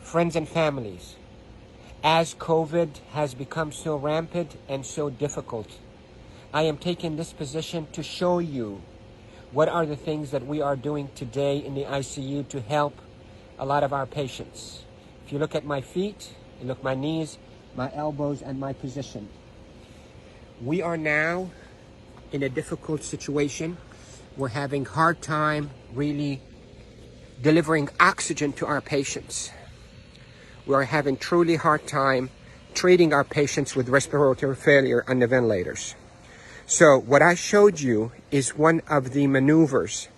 Friends and families, as COVID has become so rampant and so difficult, I am taking this position to show you what are the things that we are doing today in the ICU to help a lot of our patients. If you look at my feet, you look at my knees, my elbows, and my position. We are now in a difficult situation. We're having a hard time really delivering oxygen to our patients. We are having truly hard time treating our patients with respiratory failure on the ventilators. So what I showed you is one of the maneuvers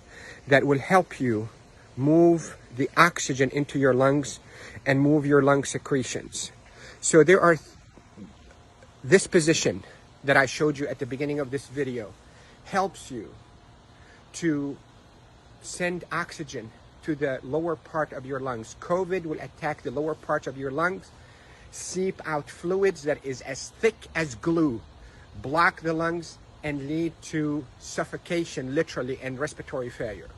that will help you move the oxygen into your lungs and move your lung secretions. So there are this position that I showed you at the beginning of this video helps you to send oxygen to the lower part of your lungs. COVID will attack the lower parts of your lungs, seep out fluids that is as thick as glue, block the lungs, and lead to suffocation, literally, and respiratory failure.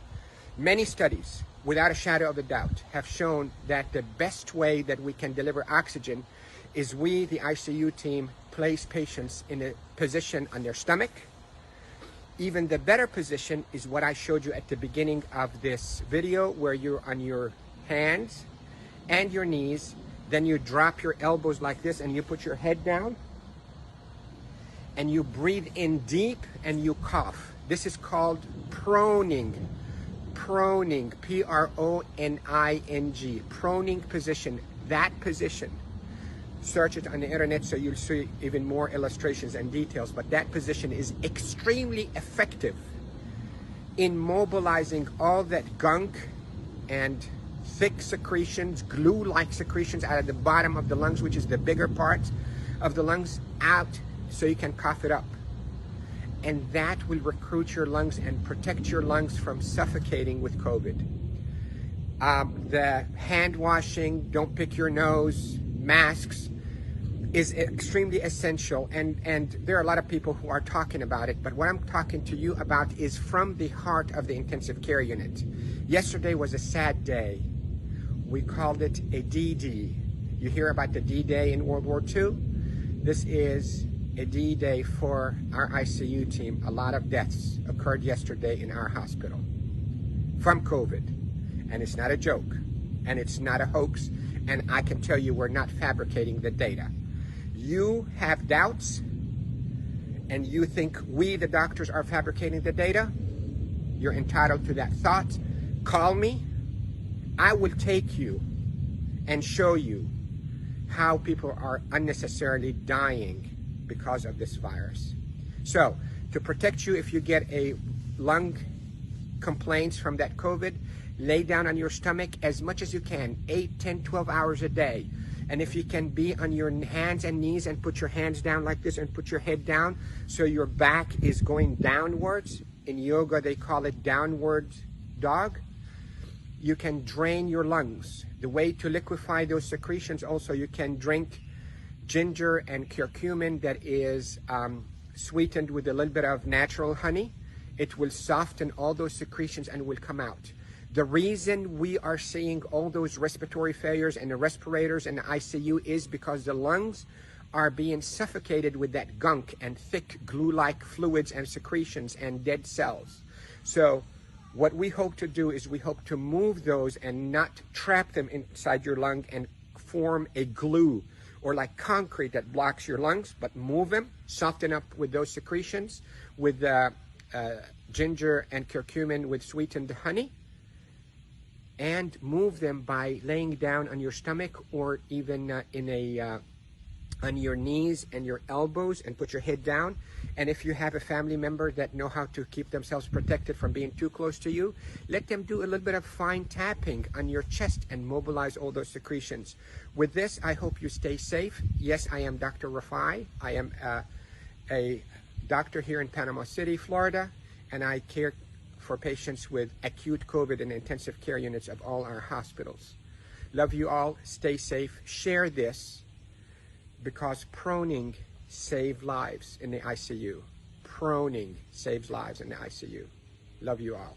Many studies, without a shadow of a doubt, have shown that the best way that we can deliver oxygen is we, the ICU team, place patients in a position on their stomach. Even the better position is what I showed you at the beginning of this video, where you're on your hands and your knees, then you drop your elbows like this and you put your head down and you breathe in deep and you cough. This is called proning. Proning, P-R-O-N-I-N-G, proning position. That position, search it on the internet so you'll see even more illustrations and details, but that position is extremely effective in mobilizing all that gunk and thick secretions, glue-like secretions out of the bottom of the lungs, which is the bigger parts of the lungs, out so you can cough it up. And that will recruit your lungs and protect your lungs from suffocating with COVID. The hand washing, don't pick your nose, masks is extremely essential, and there are a lot of people who are talking about it, but what I'm talking to you about is from the heart of the intensive care unit. Yesterday was a sad day. We called it a D-Day. You hear about the D-Day in World War II? This is a D-Day for our ICU team. A lot of deaths occurred yesterday in our hospital from COVID, and it's not a joke, and it's not a hoax, and I can tell you we're not fabricating the data. You have doubts, and you think we, the doctors, are fabricating the data. You're entitled to that thought. Call me. I will take you and show you how people are unnecessarily dying because of this virus. So, to protect you if you get a lung complaints from that COVID, lay down on your stomach as much as you can, 8, 10, 12 hours a day. And if you can be on your hands and knees and put your hands down like this and put your head down so your back is going downwards. In yoga, they call it downward dog. You can drain your lungs. The way to liquefy those secretions also, you can drink ginger and curcumin that is sweetened with a little bit of natural honey. It will soften all those secretions and will come out. The reason we are seeing all those respiratory failures and the respirators and the ICU is because the lungs are being suffocated with that gunk and thick glue-like fluids and secretions and dead cells. So what we hope to do is we hope to move those and not trap them inside your lung and form a glue or like concrete that blocks your lungs, but move them, soften up with those secretions with ginger and curcumin with sweetened honey, and move them by laying down on your stomach or even on your knees and your elbows and put your head down. And if you have a family member that know how to keep themselves protected from being too close to you, let them do a little bit of fine tapping on your chest and mobilize all those secretions. With this, I hope you stay safe. Yes, I am Dr. Rafai. I am a doctor here in Panama City, Florida, and I care for patients with acute COVID in intensive care units of all our hospitals. Love you all. Stay safe. Share this because proning saves lives in the ICU. proning saves lives in the ICU. Love you all.